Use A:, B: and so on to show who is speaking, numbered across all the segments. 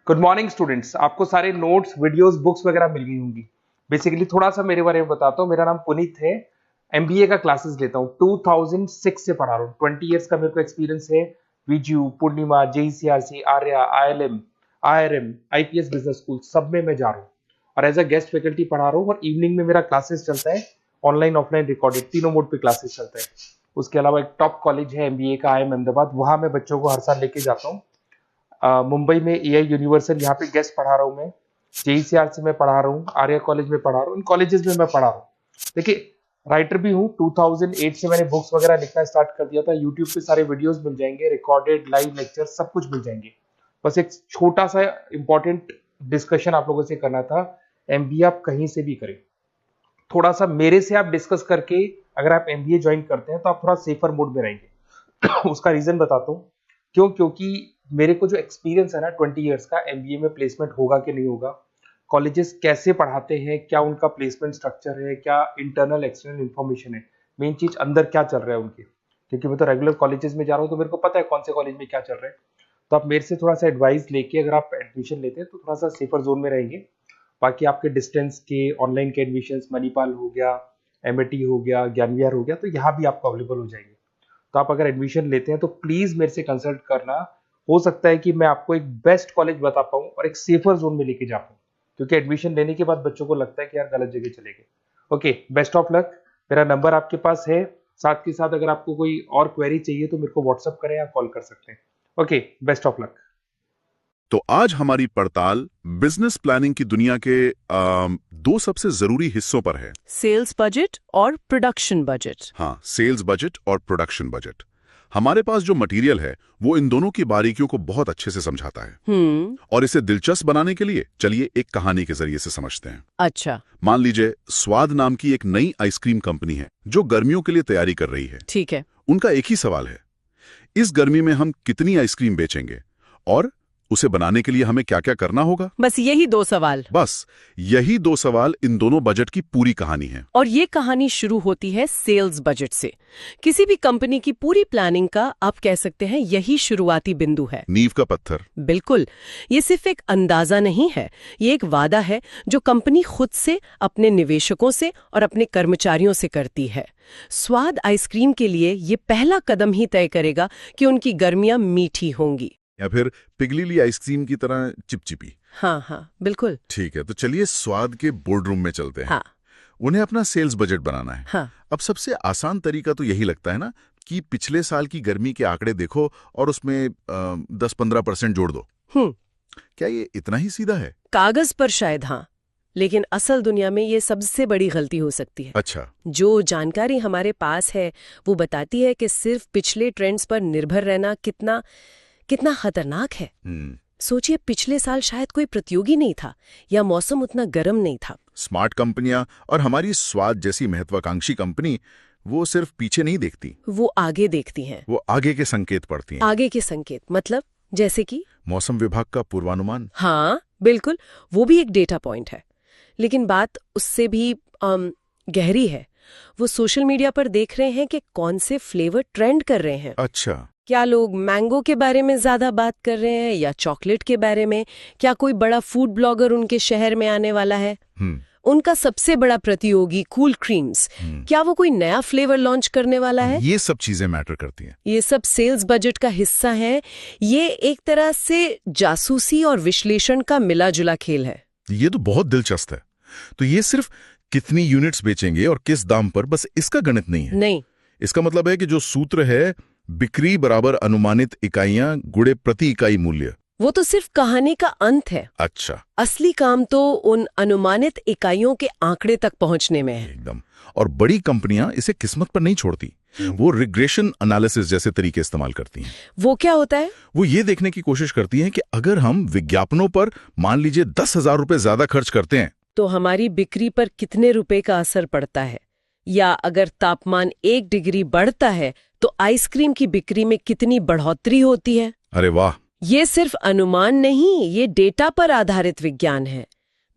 A: Good morning students. आपको सारे notes videos books वगैरह मिल गई होंगी। बेसिकली थोड़ा सा मेरे बारे में बताता हूँ। मेरा नाम पुनीत है। एमबीए का क्लासेस लेता हूँ। 2006 से पढ़ा रहा हूँ। 20 इयर्स का मेरे को एक्सपीरियंस है। वीजू, Poornima, JECRC, Arya, ILM, IRM, IPS business school सब में मैं जा रहा हूँ और एज अ गेस्ट फैकल्टी पढ़ा रहा हूँ। और इवनिंग में मेरा क्लासेस चलता है, ऑनलाइन ऑफलाइन रिकॉर्डेड, तीनों मोड पे क्लासेस चलता है। उसके अलावा एक टॉप कॉलेज है एमबीए का, आईएम अहमदाबाद, वहां मैं बच्चों को हर साल लेके जाता हूँ। मुंबई में एआई यूनिवर्सल, यहाँ पे गेस्ट पढ़ा रहा हूँ मैं। जेईसीआरसी में पढ़ा रहा हूँ, आर्या कॉलेज में पढ़ा रहा हूँ। इन कॉलेजेस में मैं पढ़ा रहा हूँ। देखिए, राइटर भी हूँ। 2008 से मैंने बुक्स वगैरह लिखना स्टार्ट कर दिया था। यूट्यूब पे सारे वीडियोस मिल जाएंगे, रिकॉर्डेड लाइव लेक्चर सब कुछ मिल जाएंगे। बस एक छोटा सा इंपॉर्टेंट डिस्कशन आप लोगों से करना था। एमबीए आप कहीं से भी करें, थोड़ा सा मेरे से आप डिस्कस करके अगर आप एमबीए ज्वाइन करते हैं तो आप थोड़ा सेफर मोड में रहेंगे। उसका रीजन बताता हूँ क्यों। क्योंकि मेरे को जो एक्सपीरियंस है ना 20 इयर्स का, एमबीए में प्लेसमेंट होगा कि नहीं होगा, कॉलेजेस कैसे पढ़ाते हैं, क्या उनका प्लेसमेंट स्ट्रक्चर है, क्या इंटरनल एक्सटर्नल इन्फॉर्मेशन है, मेन चीज अंदर क्या चल रहा है उनके। क्योंकि मैं तो रेगुलर कॉलेजेस में जा रहा हूँ तो मेरे को पता है कौन से कॉलेज में क्या चल रहा है। तो आप मेरे से थोड़ा सा एडवाइस लेके अगर आप एडमिशन लेते हैं तो थोड़ा सा सेफर जोन में रहेंगे। बाकी आपके डिस्टेंस के ऑनलाइन के एडमिशन, मणिपाल हो गया, एमएटी हो गया, ज्ञान विहार हो गया, तो यहाँ भी आपको अवेलेबल हो जाएंगे। तो आप अगर एडमिशन लेते हैं तो प्लीज मेरे से कंसल्ट करना। हो सकता है कि मैं आपको एक बेस्ट कॉलेज बता पाऊं और एक सेफर जोन में लेके जा पाऊं। क्योंकि एडमिशन लेने के बाद बच्चों को लगता है कि यार गलत जगह चले गए। Okay, best of luck. मेरा नंबर आपके पास है। साथ के साथ अगर आपको कोई और क्वेरी चाहिए तो मेरे को व्हाट्सअप करें या कॉल कर सकते हैं। Okay, best of luck.
B: तो आज हमारी पड़ताल बिजनेस प्लानिंग की दुनिया के दो सबसे जरूरी हिस्सों पर है।
C: सेल्स बजट और प्रोडक्शन बजट।
B: हाँ, सेल्स बजट और प्रोडक्शन बजट। हमारे पास जो मटेरियल है वो इन दोनों की बारीकियों को बहुत अच्छे से समझाता है। और इसे दिलचस्प बनाने के लिए चलिए एक कहानी के जरिए से समझते हैं।
C: अच्छा,
B: मान लीजिए स्वाद नाम की एक नई आइसक्रीम कंपनी है जो गर्मियों के लिए तैयारी कर रही है।
C: ठीक है।
B: उनका एक ही सवाल है, इस गर्मी में हम कितनी आइसक्रीम बेचेंगे और उसे बनाने के लिए हमें क्या क्या करना होगा।
C: बस यही दो सवाल।
B: बस यही दो सवाल इन दोनों बजट की पूरी कहानी है।
C: और ये कहानी शुरू होती है सेल्स बजट से। किसी भी कंपनी की पूरी प्लानिंग का आप कह सकते हैं यही शुरुआती बिंदु है,
B: नींव का पत्थर।
C: बिल्कुल। ये सिर्फ एक अंदाजा नहीं है, ये एक वादा है जो कंपनी खुद से, अपने निवेशकों से और अपने कर्मचारियों से करती है। स्वाद आइसक्रीम के लिए ये पहला कदम ही तय करेगा कि उनकी गर्मियां मीठी होंगी
B: या फिर पिघली ली आइसक्रीम की तरह चिपचिपी।
C: हाँ हाँ, बिल्कुल।
B: ठीक है, तो चलिए स्वाद के बोर्ड रूम में चलते हैं।
C: हाँ।
B: उन्हें अपना सेल्स बजट बनाना है।
C: हाँ।
B: अब सबसे आसान तरीका तो यही लगता है ना कि पिछले साल की गर्मी के आंकड़े देखो और उसमें 10-15% जोड़ दो। क्या ये इतना ही सीधा है?
C: कागज पर शायद हाँ, लेकिन असल दुनिया में ये सबसे बड़ी गलती हो सकती है।
B: अच्छा।
C: जो जानकारी हमारे पास है वो बताती है कि सिर्फ पिछले ट्रेंड्स पर निर्भर रहना कितना कितना खतरनाक है। सोचिए, पिछले साल शायद कोई प्रतियोगी नहीं था या मौसम उतना गर्म नहीं था।
B: स्मार्ट कंपनियां और हमारी स्वाद जैसी महत्वाकांक्षी कंपनी वो सिर्फ पीछे नहीं देखती,
C: वो आगे देखती हैं।
B: वो आगे के संकेत पढ़ती हैं।
C: आगे के संकेत मतलब जैसे कि
B: मौसम विभाग का पूर्वानुमान।
C: हाँ बिल्कुल, वो भी एक डेटा पॉइंट है। लेकिन बात उससे भी गहरी है। वो सोशल मीडिया पर देख रहे हैं कि कौन से फ्लेवर ट्रेंड कर रहे हैं।
B: अच्छा।
C: क्या लोग मैंगो के बारे में ज्यादा बात कर रहे हैं या चॉकलेट के बारे में? क्या कोई बड़ा फूड ब्लॉगर उनके शहर में आने वाला है? उनका सबसे बड़ा प्रतियोगी कूल क्रीम्स, क्या वो कोई नया फ्लेवर लॉन्च करने वाला है?
B: ये सब चीजें मैटर करती हैं।
C: ये सब सेल्स बजट का हिस्सा है। ये एक तरह से जासूसी और विश्लेषण का मिला जुला खेल है।
B: ये तो बहुत दिलचस्प है। तो ये सिर्फ कितनी यूनिट्स बेचेंगे और किस दाम पर, बस इसका गणित नहीं है।
C: नहीं,
B: इसका मतलब है कि जो सूत्र है बिक्री बराबर अनुमानित इकाइयां गुणे प्रति इकाई मूल्य,
C: वो तो सिर्फ कहानी का अंत है।
B: अच्छा।
C: असली काम तो उन अनुमानित इकाइयों के आंकड़े तक पहुंचने में है।
B: एकदम। और बड़ी कंपनियां इसे किस्मत पर नहीं छोड़ती, वो रिग्रेशन एनालिसिस जैसे तरीके इस्तेमाल करती हैं।
C: वो क्या होता है?
B: वो ये देखने की कोशिश करती हैं कि अगर हम विज्ञापनों पर मान लीजिए 10,000 रुपए ज्यादा खर्च करते हैं
C: तो हमारी बिक्री पर कितने रुपए का असर पड़ता है, या अगर तापमान 1 डिग्री बढ़ता है तो आइसक्रीम की बिक्री में कितनी बढ़ोतरी होती है।
B: अरे वाह।
C: ये सिर्फ अनुमान नहीं, ये डेटा पर आधारित विज्ञान है।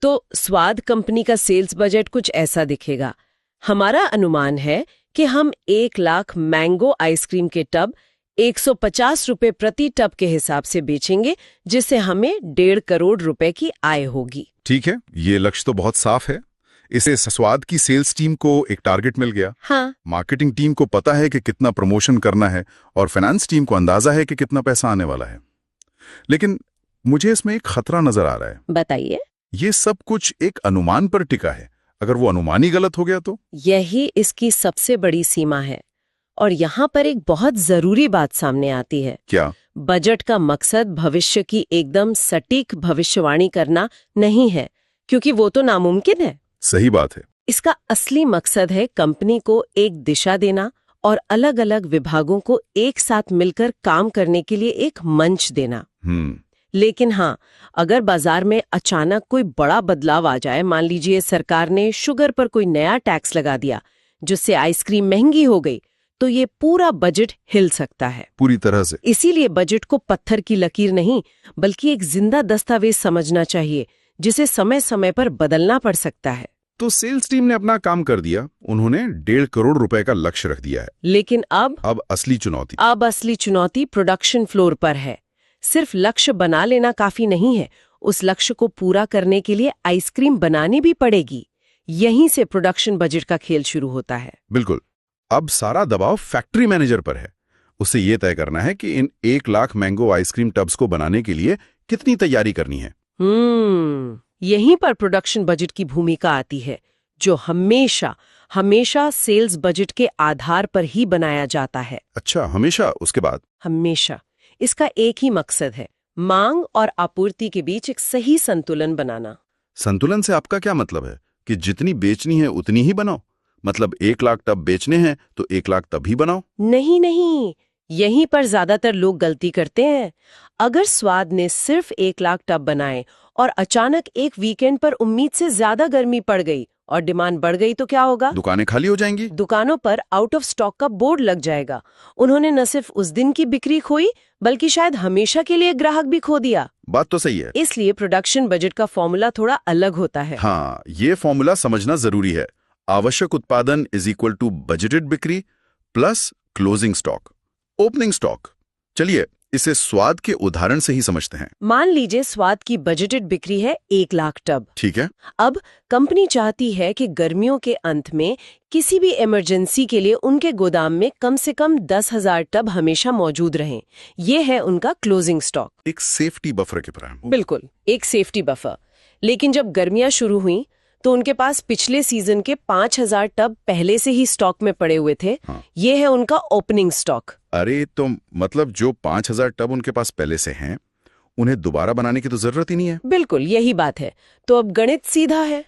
C: तो स्वाद कंपनी का सेल्स बजट कुछ ऐसा दिखेगा। हमारा अनुमान है कि हम 1 लाख मैंगो आइसक्रीम के टब 150 रुपए प्रति टब के हिसाब से बेचेंगे, जिससे हमें 1.5 करोड़ रुपए की आय होगी।
B: ठीक है, ये लक्ष्य तो बहुत साफ है। इससे स्वाद की सेल्स टीम को एक टारगेट मिल गया।
C: हाँ,
B: मार्केटिंग टीम को पता है कि कितना प्रमोशन करना है और फाइनेंस टीम को अंदाजा है कि कितना पैसा आने वाला है। लेकिन मुझे इसमें एक खतरा नजर आ रहा है।
C: बताइए।
B: ये सब कुछ एक अनुमान पर टिका है। अगर वो अनुमान ही गलत हो गया तो?
C: यही इसकी सबसे बड़ी सीमा है। और यहाँ पर एक बहुत जरूरी बात सामने आती है।
B: क्या?
C: बजट का मकसद भविष्य की एकदम सटीक भविष्यवाणी करना नहीं है, क्योंकि वो तो नामुमकिन है।
B: सही बात है।
C: इसका असली मकसद है कंपनी को एक दिशा देना और अलग अलग विभागों को एक साथ मिलकर काम करने के लिए एक मंच देना। लेकिन हाँ, अगर बाजार में अचानक कोई बड़ा बदलाव आ जाए, मान लीजिए सरकार ने शुगर पर कोई नया टैक्स लगा दिया जिससे आइसक्रीम महंगी हो गई, तो ये पूरा बजट हिल सकता है
B: पूरी तरह से।
C: इसीलिए बजट को पत्थर की लकीर नहीं, बल्कि एक जिंदा दस्तावेज समझना चाहिए, जिसे समय समय पर बदलना पड़ सकता है।
B: तो सेल्स टीम ने अपना काम कर दिया, उन्होंने 1.5 करोड़ रुपए का लक्ष्य रख दिया है।
C: लेकिन अब
B: असली चुनौती
C: प्रोडक्शन फ्लोर पर है। सिर्फ लक्ष्य बना लेना काफी नहीं है, उस लक्ष्य को पूरा करने के लिए आइसक्रीम बनानी भी पड़ेगी। यहीं से प्रोडक्शन बजट का खेल शुरू होता है।
B: बिल्कुल। अब सारा दबाव फैक्ट्री मैनेजर पर है। उसे यह तय करना है कि इन 1 लाख मैंगो आइसक्रीम टब्स को बनाने के लिए कितनी तैयारी करनी है।
C: यहीं पर प्रोडक्शन बजट की भूमिका आती है, जो हमेशा सेल्स बजट के आधार पर ही बनाया जाता है।
B: अच्छा, हमेशा? उसके बाद?
C: हमेशा। इसका एक ही मकसद है, मांग और आपूर्ति के बीच एक सही संतुलन बनाना।
B: संतुलन से आपका क्या मतलब है? कि जितनी बेचनी है उतनी ही बनाओ? मतलब 1 लाख टब बेचने हैं तो 1 लाख तब ही बनाओ?
C: नहीं, यहीं पर ज्यादातर लोग गलती करते हैं। अगर स्वाद ने सिर्फ 1 लाख टब बनाए और अचानक एक वीकेंड पर उम्मीद से ज्यादा गर्मी पड़ गई और डिमांड बढ़ गई, तो क्या होगा?
B: दुकानें खाली हो जाएंगी।
C: दुकानों पर आउट ऑफ स्टॉक का बोर्ड लग जाएगा। उन्होंने न सिर्फ उस दिन की बिक्री खोई, बल्कि शायद हमेशा के लिए ग्राहक भी खो दिया।
B: बात तो सही है।
C: इसलिए प्रोडक्शन बजट का फॉर्मूला थोड़ा अलग होता है।
B: हाँ, ये फॉर्मूला समझना जरूरी है। आवश्यक उत्पादन = बजटेड बिक्री plus closing stock, opening stock. चलिए इसे स्वाद के उदाहरण से ही समझते हैं।
C: मान लीजिए स्वाद की बजटेड बिक्री है 1 लाख टब।
B: ठीक है।
C: अब कंपनी चाहती है कि गर्मियों के अंत में किसी भी इमरजेंसी के लिए उनके गोदाम में कम से कम 10,000 टब हमेशा मौजूद रहें। ये है उनका क्लोजिंग स्टॉक।
B: एक सेफ्टी बफर की तरह।
C: बिल्कुल, एक सेफ्टी बफर। लेकिन जब गर्मियां शुरू हुई तो उनके पास पिछले सीजन के 5,000 टब पहले से ही स्टॉक में पड़े हुए थे।
B: हाँ।
C: ये है उनका ओपनिंग स्टॉक।
B: अरे, तो मतलब जो 5,000 टब उनके पास पहले से हैं, उन्हें दोबारा बनाने की तो जरूरत ही नहीं है।
C: बिल्कुल, यही बात है। तो अब गणित सीधा है।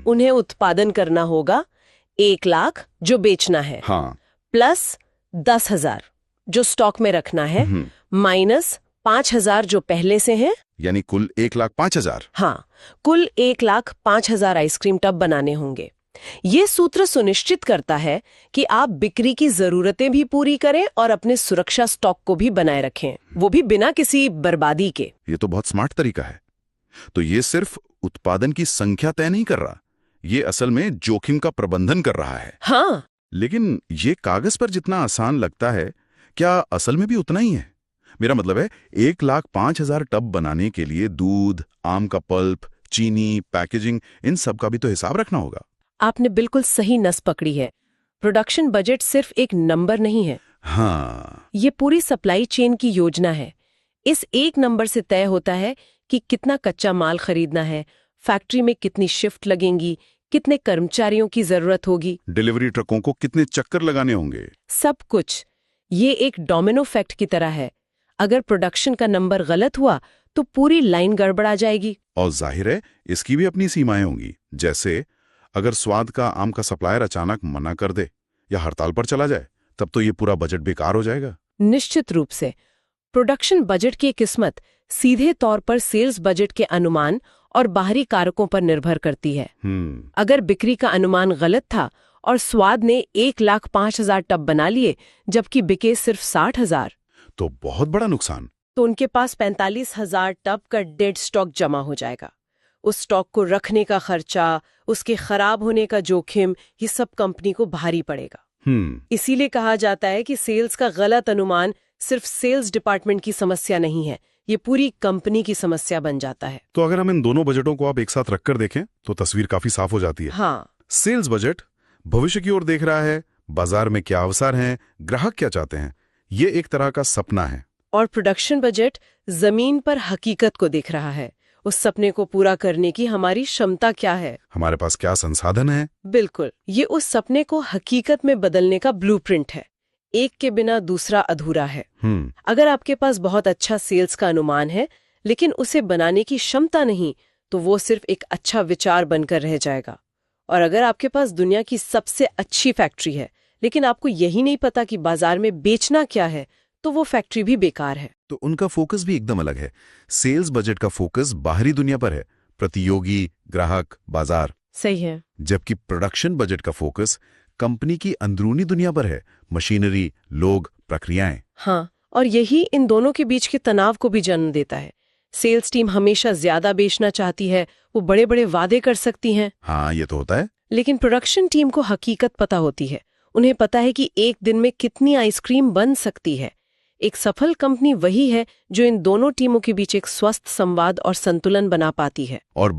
C: उन्हें उत्पादन करना होगा 1 लाख जो बेचना है,
B: हाँ,
C: प्लस 10,000 जो स्टॉक में रखना है, माइनस 5,000 जो पहले से हैं,
B: यानी कुल 1,05,000।
C: हाँ, कुल 1,05,000 आइसक्रीम टब बनाने होंगे। ये सूत्र सुनिश्चित करता है कि आप बिक्री की जरूरतें भी पूरी करें और अपने सुरक्षा स्टॉक को भी बनाए रखें, वो भी बिना किसी बर्बादी के।
B: ये तो बहुत स्मार्ट तरीका है। तो ये सिर्फ उत्पादन की संख्या तय नहीं कर रहा, ये असल में जोखिम का प्रबंधन कर रहा है।
C: हाँ,
B: लेकिन ये कागज पर जितना आसान लगता है, क्या असल में भी उतना ही है? मेरा मतलब है 1,05,000 टब बनाने के लिए दूध, आम का पल्प, चीनी, पैकेजिंग, इन सब का भी तो हिसाब रखना होगा।
C: आपने बिल्कुल सही नस पकड़ी है। प्रोडक्शन बजट सिर्फ एक नंबर नहीं है।
B: हाँ,
C: ये पूरी सप्लाई चेन की योजना है। इस एक नंबर से तय होता है कि कितना कच्चा माल खरीदना है, फैक्ट्री में कितनी शिफ्ट लगेंगी, कितने कर्मचारियों की जरूरत होगी,
B: डिलीवरी ट्रकों को कितने चक्कर लगाने होंगे,
C: सब कुछ। ये एक डोमिनो इफेक्ट की तरह है। अगर प्रोडक्शन का नंबर गलत हुआ तो पूरी लाइन गड़बड़ा जाएगी।
B: और जाहिर है इसकी भी अपनी सीमाएं होंगी। जैसे अगर स्वाद का आम का सप्लायर अचानक मना कर दे या हड़ताल पर चला जाए, तब तो ये पूरा बजट बेकार हो जाएगा।
C: निश्चित रूप से प्रोडक्शन बजट की किस्मत सीधे तौर पर सेल्स बजट के अनुमान और बाहरी कारकों पर निर्भर करती है। अगर बिक्री का अनुमान गलत था और स्वाद ने 1,05,000 टब बना लिए जबकि बिके सिर्फ 60,000,
B: तो बहुत बड़ा नुकसान।
C: तो उनके पास 45,000 टब का डेड स्टॉक जमा हो जाएगा। उस स्टॉक को रखने का खर्चा, उसके खराब होने का जोखिम, ये सब कंपनी को भारी पड़ेगा। इसीलिए कहा जाता है कि सेल्स का गलत अनुमान सिर्फ सेल्स डिपार्टमेंट की समस्या नहीं है, ये पूरी कंपनी की समस्या बन जाता है।
B: तो अगर हम इन दोनों बजटों को आप एक साथ रखकर देखें तो तस्वीर काफी साफ हो जाती है।
C: हाँ,
B: सेल्स बजट भविष्य की ओर देख रहा है, बाजार में क्या अवसर हैं, ग्राहक क्या चाहते हैं, ये एक तरह का सपना है।
C: और प्रोडक्शन बजट जमीन पर हकीकत को देख रहा है, उस सपने को पूरा करने की हमारी क्षमता क्या है,
B: हमारे पास क्या संसाधन है।
C: बिल्कुल, ये उस सपने को हकीकत में बदलने का ब्लूप्रिंट है। एक के बिना दूसरा अधूरा है। अगर आपके पास बहुत अच्छा सेल्स का अनुमान है लेकिन उसे बनाने की क्षमता नहीं, तो वो सिर्फ एक अच्छा विचार बनकर रह जाएगा। और अगर आपके पास दुनिया की सबसे अच्छी फैक्ट्री है लेकिन आपको यही नहीं पता कि बाजार में बेचना क्या है, तो वो फैक्ट्री भी बेकार है।
B: तो उनका फोकस भी एकदम अलग है। सेल्स बजट का फोकस बाहरी दुनिया पर है, प्रतियोगी, ग्राहक, बाजार।
C: सही है।
B: जबकि प्रोडक्शन बजट का फोकस कंपनी की अंदरूनी दुनिया पर है, मशीनरी, लोग, प्रक्रियाएं।
C: हाँ, और यही इन दोनों के बीच के तनाव को भी जन्म देता है। सेल्स टीम हमेशा ज्यादा बेचना चाहती है, वो बड़े बड़े वादे कर सकती हैं।
B: हाँ, ये तो होता है।
C: लेकिन प्रोडक्शन टीम को हकीकत पता होती है। उन्हें पता है कि एक दिन में कितनी आइसक्रीम बन सकती है। एक सफल कंपनी वही है जो इन दोनों टीमों के बीच एक स्वस्थ संवाद और संतुलन बना पाती है।
B: और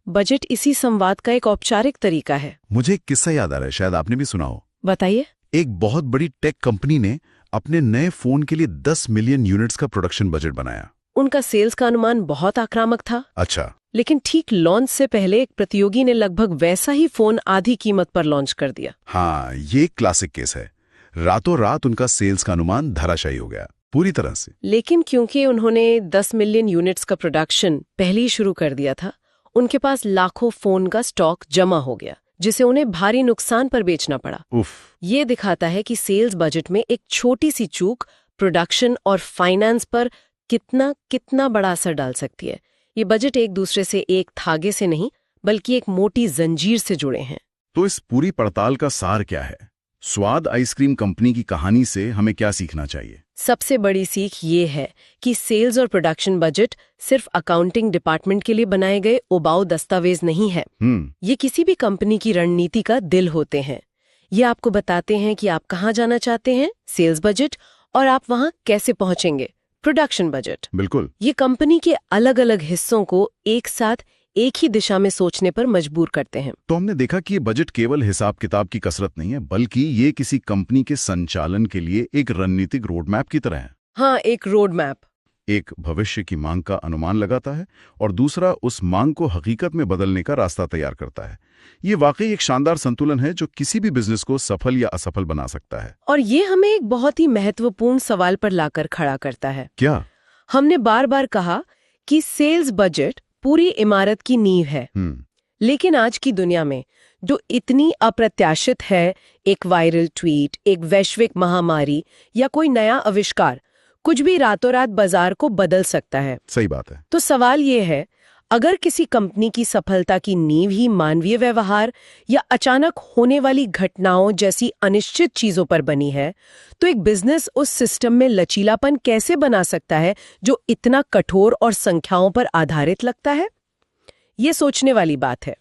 B: बजट
C: इसी संवाद का एक औपचारिक तरीका है।
B: मुझे एक किस्सा याद आ रहा है, शायद आपने भी सुना हो।
C: बताइए।
B: एक बहुत बड़ी टेक कंपनी ने अपने नए फोन के लिए 10 मिलियन यूनिट्स का प्रोडक्शन बजट बनाया।
C: उनका सेल्स का अनुमान बहुत आक्रामक था।
B: अच्छा।
C: लेकिन ठीक लॉन्च से पहले एक प्रतियोगी ने लगभग वैसा ही फोन आधी कीमत पर लॉन्च कर दिया।
B: हाँ, ये क्लासिक केस है। रातों रात उनका सेल्स का अनुमान धराशायी हो गया, पूरी तरह से।
C: लेकिन क्योंकि उन्होंने 10 मिलियन यूनिट्स का प्रोडक्शन पहले ही शुरू कर दिया था, उनके पास लाखों फोन का स्टॉक जमा हो गया, जिसे उन्हें भारी नुकसान पर बेचना पड़ा।
B: उफ।
C: ये दिखाता है कि सेल्स बजट में एक छोटी सी चूक प्रोडक्शन और फाइनेंस पर कितना बड़ा असर डाल सकती है। ये बजट एक दूसरे से एक धागे से नहीं बल्कि एक मोटी जंजीर से जुड़े हैं।
B: तो इस पूरी पड़ताल का सार क्या है? स्वाद आइसक्रीम कंपनी की कहानी से हमें क्या सीखना चाहिए?
C: सबसे बड़ी सीख ये है कि सेल्स और प्रोडक्शन बजट सिर्फ अकाउंटिंग डिपार्टमेंट के लिए बनाए गए उबाऊ दस्तावेज नहीं है। ये किसी भी कंपनी की रणनीति का दिल होते हैं। ये आपको बताते हैं कि आप कहाँ जाना चाहते हैं, सेल्स बजट, और आप वहाँ कैसे पहुंचेंगे, प्रोडक्शन बजट।
B: बिल्कुल।
C: ये कंपनी के अलग अलग हिस्सों को एक साथ एक ही दिशा में सोचने पर मजबूर करते हैं।
B: तो हमने देखा कि ये बजट केवल हिसाब किताब की कसरत नहीं है, बल्कि ये किसी कंपनी के संचालन के लिए एक रणनीतिक रोड मैप की तरह है।
C: हाँ, एक रोड मैप।
B: एक भविष्य की मांग का अनुमान लगाता है और दूसरा उस मांग को हकीकत में बदलने का रास्ता तैयार करता है। ये वाकई एक शानदार संतुलन है जो किसी भी बिजनेस को सफल या असफल बना सकता है।
C: और ये हमें एक बहुत ही महत्वपूर्ण सवाल पर लाकर खड़ा करता है।
B: क्या?
C: हमने बार बार कहा कि सेल्स बजट पूरी इमारत की नींव है, लेकिन आज की दुनिया में जो इतनी अप्रत्याशित है, एक वायरल ट्वीट, एक वैश्विक महामारी या कोई नया आविष्कार, कुछ भी रातों रात बाजार को बदल सकता है।
B: सही बात है।
C: तो सवाल ये है, अगर किसी कंपनी की सफलता की नींव ही मानवीय व्यवहार या अचानक होने वाली घटनाओं जैसी अनिश्चित चीजों पर बनी है, तो एक बिजनेस उस सिस्टम में लचीलापन कैसे बना सकता है जो इतना कठोर और संख्याओं पर आधारित लगता है? ये सोचने वाली बात है।